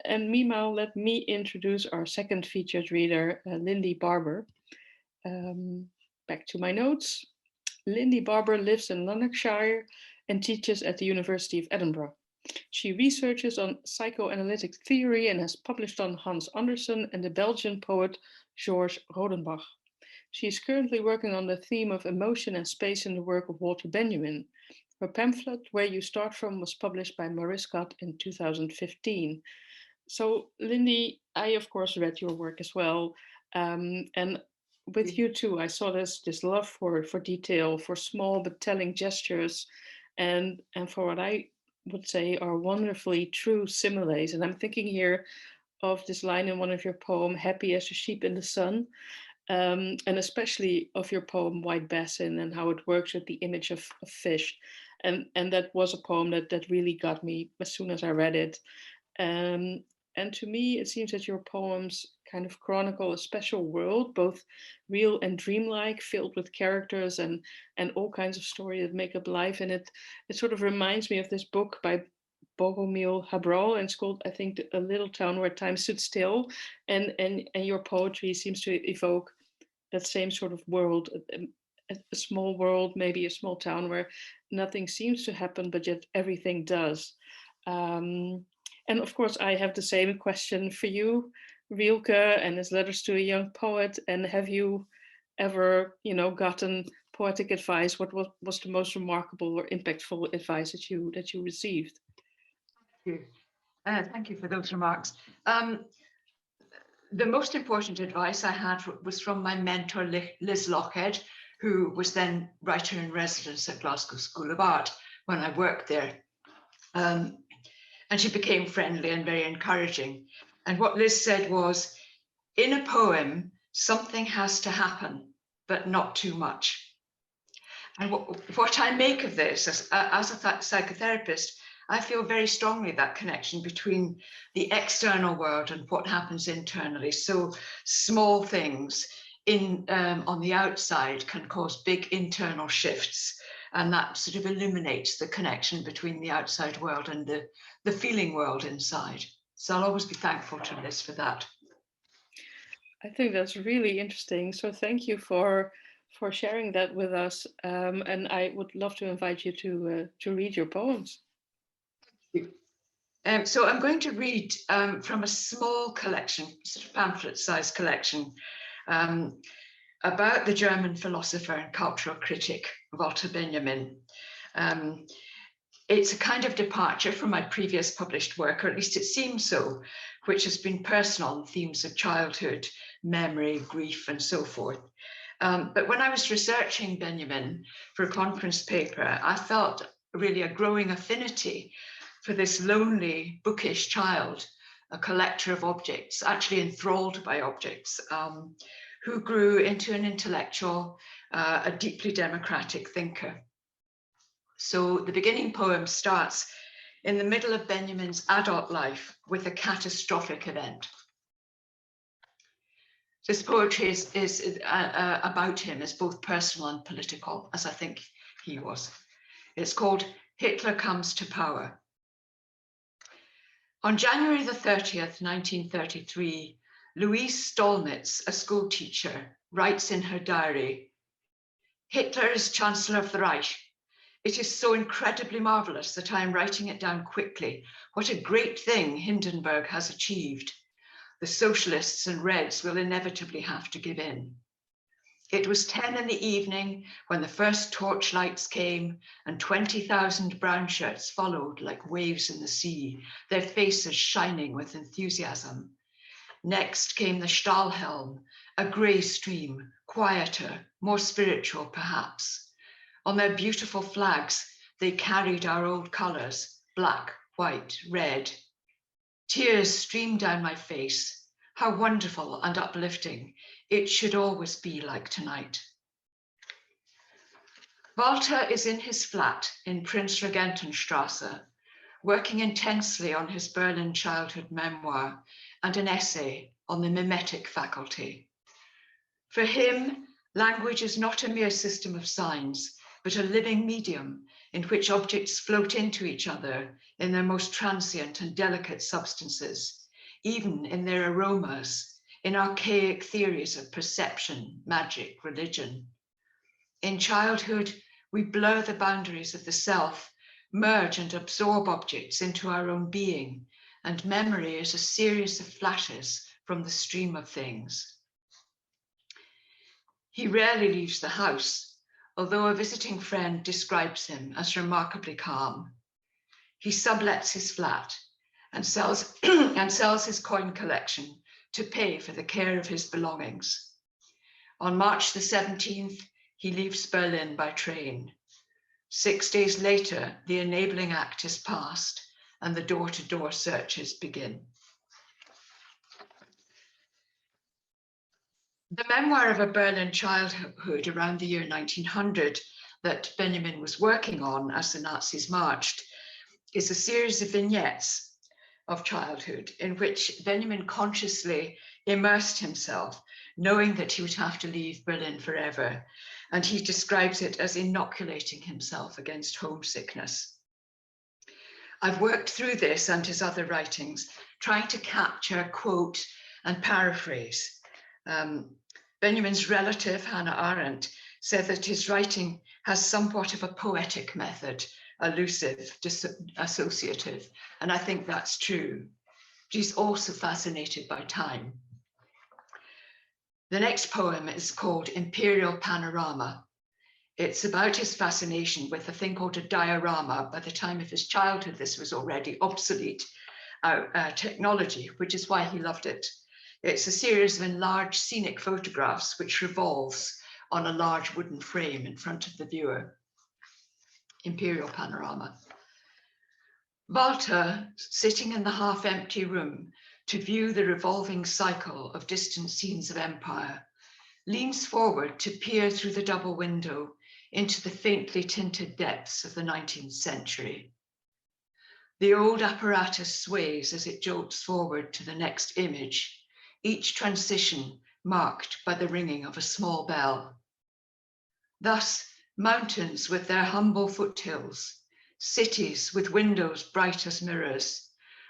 And meanwhile, let me introduce our second featured reader, Lindy Barbour. Back to my notes. Lindy Barbour lives in Lanarkshire and teaches at the University of Edinburgh. She researches on psychoanalytic theory and has published on Hans Andersen and the Belgian poet Georges Rodenbach. She is currently working on the theme of emotion and space in the work of Walter Benjamin. Her pamphlet, Where You Start From, was published by Mariscot in 2015. So, Lindy, I of course read your work as well, and with you too, I saw this love for detail, for small but telling gestures, and for what I would say are wonderfully true similes. And I'm thinking here of this line in one of your poem, "Happy as a sheep in the sun," and especially of your poem White Basin and how it works with the image of fish. And that was a poem that really got me as soon as I read it. Um, and to me, it seems that your poems kind of chronicle a special world, both real and dreamlike, filled with characters and all kinds of stories that make up life. And it sort of reminds me of this book by Bogomil Habrol, and it's called, I think, A Little Town Where Time Stood Still. And your poetry seems to evoke that same sort of world, a small world, maybe a small town where nothing seems to happen, but yet everything does. And of course, I have the same question for you, Rilke, and his letters to a young poet. And have you ever, gotten poetic advice? What was the most remarkable or impactful advice that you received? Thank you for those remarks. The most important advice I had was from my mentor, Liz Lockhead, who was then writer in residence at Glasgow School of Art when I worked there. And she became friendly and very encouraging. And what Liz said was, in a poem, something has to happen, but not too much. And what I make of this as a psychotherapist, I feel very strongly that connection between the external world and what happens internally. So small things on the outside can cause big internal shifts, and that sort of illuminates the connection between the outside world and the feeling world inside. So I'll always be thankful to Liz for that. I think that's really interesting. So thank you for sharing that with us. And I would love to invite you to read your poems. So I'm going to read from a small collection, sort of pamphlet-sized collection, about the German philosopher and cultural critic Walter Benjamin. It's a kind of departure from my previous published work, or at least it seems so, which has been personal on themes of childhood, memory, grief, and so forth. But when I was researching Benjamin for a conference paper, I felt really a growing affinity for this lonely, bookish child, a collector of objects, actually enthralled by objects, who grew into an intellectual, a deeply democratic thinker. So the beginning poem starts in the middle of Benjamin's adult life with a catastrophic event. This poetry is about him, is both personal and political, as I think he was. It's called Hitler Comes to Power. On January the 30th, 1933, Louise Stolnitz, a school teacher, writes in her diary, "Hitler is Chancellor of the Reich. It is so incredibly marvelous that I am writing it down quickly. What a great thing Hindenburg has achieved. The socialists and Reds will inevitably have to give in." It was 10 in the evening when the first torchlights came and 20,000 brown shirts followed like waves in the sea, their faces shining with enthusiasm. Next came the Stahlhelm, a grey stream, quieter, more spiritual perhaps. On their beautiful flags, they carried our old colours, black, white, red. Tears streamed down my face. How wonderful and uplifting. It should always be like tonight. Walter is in his flat in Prinzregentenstrasse, working intensely on his Berlin childhood memoir and an essay on the mimetic faculty. For him, language is not a mere system of signs, but a living medium in which objects float into each other in their most transient and delicate substances, even in their aromas, in archaic theories of perception, magic, religion. In childhood, we blur the boundaries of the self, merge and absorb objects into our own being, and memory is a series of flashes from the stream of things. He rarely leaves the house, although a visiting friend describes him as remarkably calm. He sublets his flat and sells, his coin collection to pay for the care of his belongings. On March the 17th, he leaves Berlin by train. 6 days later, the Enabling Act is passed and the door-to-door searches begin. The memoir of a Berlin childhood around the year 1900 that Benjamin was working on as the Nazis marched is a series of vignettes of childhood in which Benjamin consciously immersed himself, knowing that he would have to leave Berlin forever. And he describes it as inoculating himself against homesickness. I've worked through this and his other writings, trying to capture, quote, and paraphrase. Benjamin's relative, Hannah Arendt, said that his writing has somewhat of a poetic method, elusive, associative, and I think that's true. He's also fascinated by time. The next poem is called Imperial Panorama. It's about his fascination with a thing called a diorama. By the time of his childhood, this was already obsolete technology, which is why he loved it. It's a series of enlarged scenic photographs which revolves on a large wooden frame in front of the viewer. Imperial Panorama. Walter, sitting in the half-empty room to view the revolving cycle of distant scenes of empire, leans forward to peer through the double window into the faintly tinted depths of the 19th century. The old apparatus sways as it jolts forward to the next image, each transition marked by the ringing of a small bell. Thus, mountains with their humble foothills, cities with windows bright as mirrors,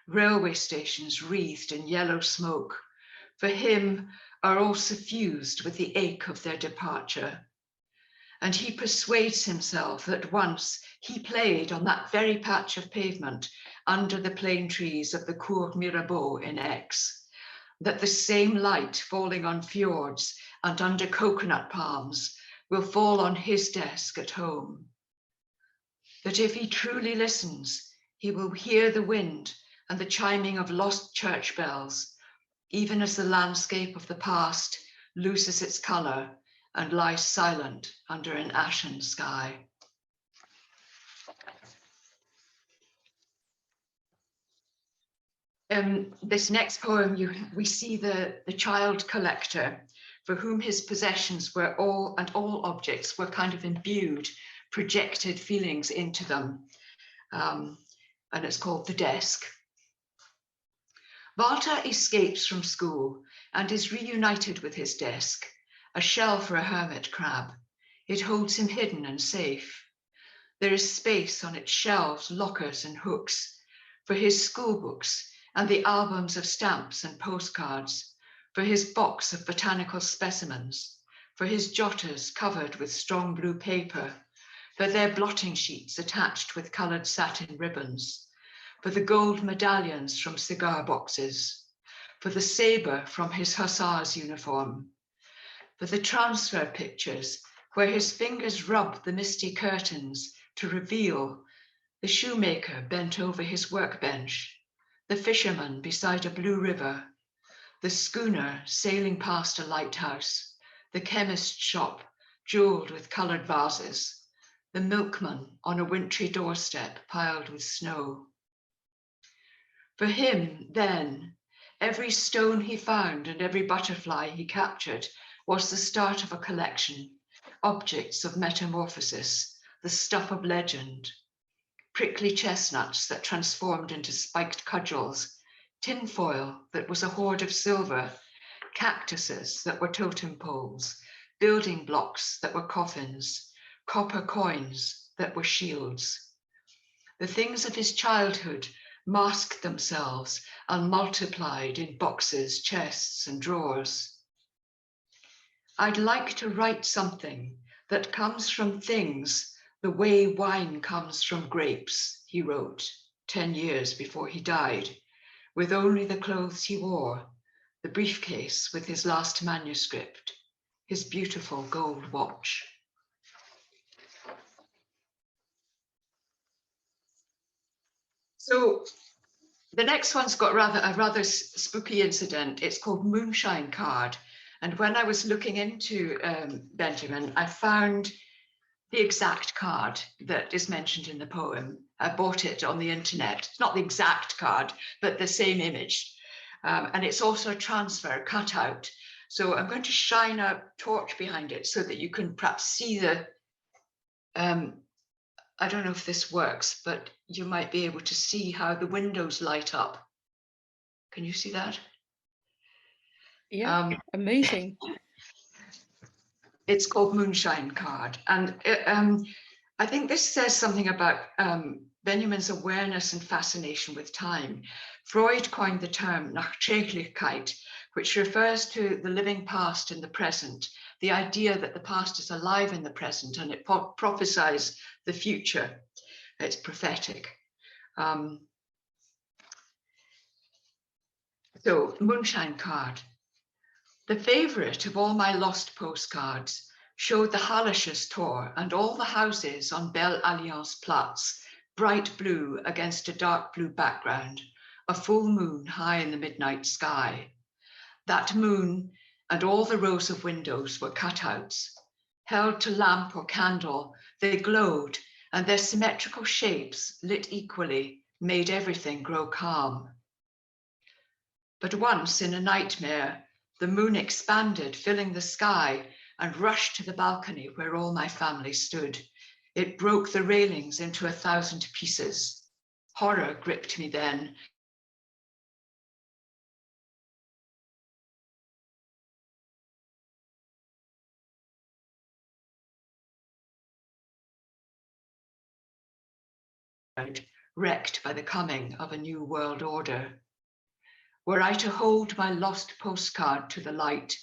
railway stations wreathed in yellow smoke, for him are all suffused with the ache of their departure. And he persuades himself that once he played on that very patch of pavement under the plane trees of the Cour Mirabeau in Aix, that the same light falling on fjords and under coconut palms will fall on his desk at home. That if he truly listens, he will hear the wind and the chiming of lost church bells, even as the landscape of the past loses its colour and lies silent under an ashen sky. This next poem, we see the child collector for whom his possessions were all objects were kind of imbued, projected feelings into them. And it's called The Desk. Walter escapes from school and is reunited with his desk, a shell for a hermit crab. It holds him hidden and safe. There is space on its shelves, lockers and hooks for his school books and the albums of stamps and postcards, for his box of botanical specimens, for his jotters covered with strong blue paper, for their blotting sheets attached with coloured satin ribbons, for the gold medallions from cigar boxes, for the sabre from his hussar's uniform, for the transfer pictures where his fingers rub the misty curtains to reveal the shoemaker bent over his workbench, the fisherman beside a blue river, the schooner sailing past a lighthouse, the chemist shop jewelled with coloured vases, the milkman on a wintry doorstep piled with snow. For him, then, every stone he found and every butterfly he captured was the start of a collection, objects of metamorphosis, the stuff of legend, prickly chestnuts that transformed into spiked cudgels, tinfoil that was a hoard of silver, cactuses that were totem poles, building blocks that were coffins, copper coins that were shields. The things of his childhood masked themselves and multiplied in boxes, chests, and drawers. I'd like to write something that comes from things the way wine comes from grapes, he wrote 10 years before he died, with only the clothes he wore, the briefcase with his last manuscript, his beautiful gold watch. So the next one's got a rather spooky incident. It's called Moonshine Card. And when I was looking into Benjamin, I found the exact card that is mentioned in the poem. I bought it on the internet. It's not the exact card, but the same image. And it's also a transfer cutout. So I'm going to shine a torch behind it so that you can perhaps see the, I don't know if this works, but you might be able to see how the windows light up. Can you see that? Yeah, amazing. It's called Moonshine Card. And I think this says something about Benjamin's awareness and fascination with time. Freud coined the term Nachträglichkeit, which refers to the living past in the present, the idea that the past is alive in the present and it prophesies the future. It's prophetic. So, Moonshine Card. The favourite of all my lost postcards showed the Hallisches Tor and all the houses on Belle Alliance Platz, bright blue against a dark blue background, a full moon high in the midnight sky. That moon and all the rows of windows were cutouts. Held to lamp or candle, they glowed, and their symmetrical shapes, lit equally, made everything grow calm. But once in a nightmare, the moon expanded, filling the sky, and rushed to the balcony where all my family stood. It broke the railings into 1,000 pieces. Horror gripped me then. Wrecked by the coming of a new world order. Were I to hold my lost postcard to the light,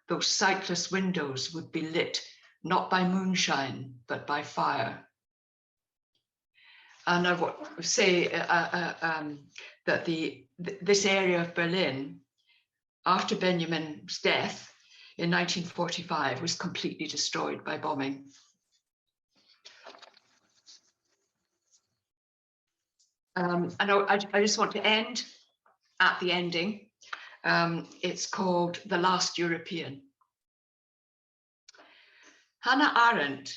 those sightless windows would be lit not by moonshine, but by fire. And I would say that this area of Berlin, after Benjamin's death in 1945, was completely destroyed by bombing. And I just want to end at the ending. It's called The Last European. Hannah Arendt,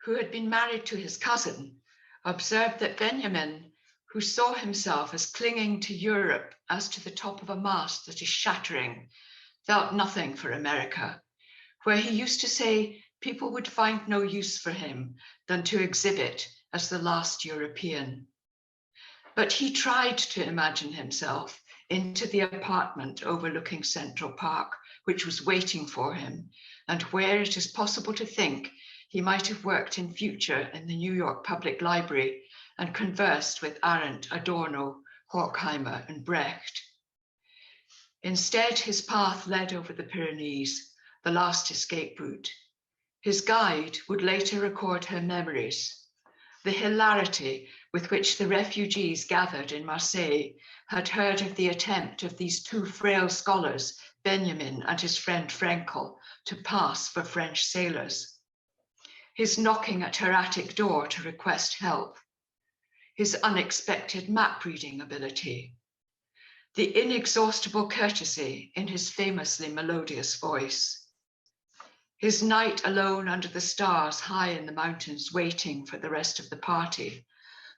who had been married to his cousin, observed that Benjamin, who saw himself as clinging to Europe as to the top of a mast that is shattering, felt nothing for America, where he used to say people would find no use for him than to exhibit as the last European. But he tried to imagine himself into the apartment overlooking Central Park, which was waiting for him, and where it is possible to think he might have worked in future in the New York Public Library and conversed with Arendt, Adorno, Horkheimer, and Brecht. Instead, his path led over the Pyrenees, the last escape route. His guide would later record her memories. The hilarity with which the refugees gathered in Marseille had heard of the attempt of these two frail scholars, Benjamin and his friend Frenkel, to pass for French sailors. His knocking at her attic door to request help. His unexpected map reading ability. The inexhaustible courtesy in his famously melodious voice. His night alone under the stars high in the mountains waiting for the rest of the party.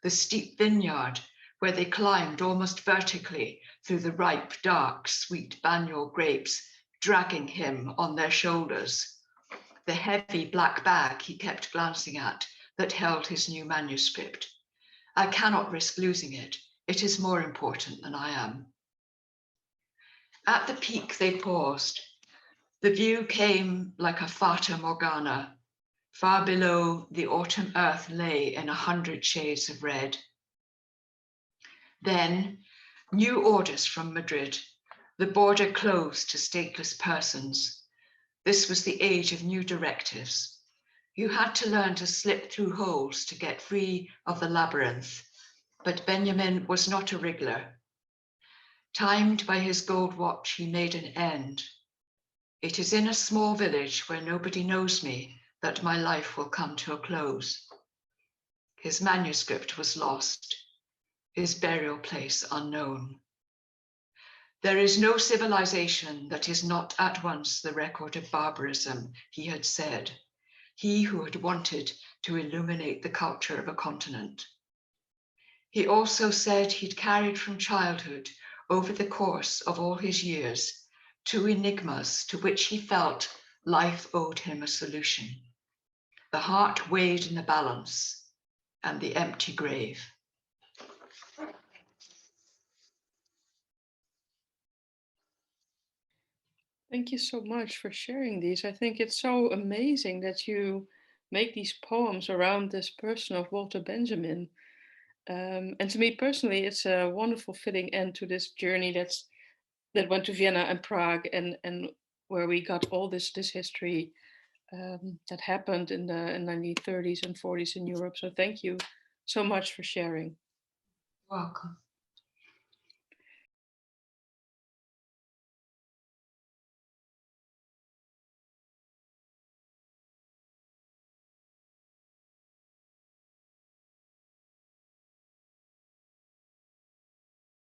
The steep vineyard where they climbed almost vertically through the ripe, dark, sweet Banyol grapes, dragging him on their shoulders. The heavy black bag he kept glancing at that held his new manuscript. I cannot risk losing it. It is more important than I am. At the peak they paused. The view came like a fata morgana. Far below, the autumn earth lay in 100 shades of red. Then, new orders from Madrid. The border closed to stateless persons. This was the age of new directives. You had to learn to slip through holes to get free of the labyrinth. But Benjamin was not a wriggler. Timed by his gold watch, he made an end. It is in a small village where nobody knows me that my life will come to a close. His manuscript was lost, his burial place unknown. There is no civilization that is not at once the record of barbarism, he had said, he who had wanted to illuminate the culture of a continent. He also said he'd carried from childhood over the course of all his years 2 enigmas to which he felt life owed him a solution. The heart weighed in the balance and the empty grave. Thank you so much for sharing these. I think it's so amazing that you make these poems around this person of Walter Benjamin. And to me personally, it's a wonderful fitting end to this journey that went to Vienna and Prague, and where we got all this history that happened in the 1930s and 40s in Europe. So thank you so much for sharing. Welcome.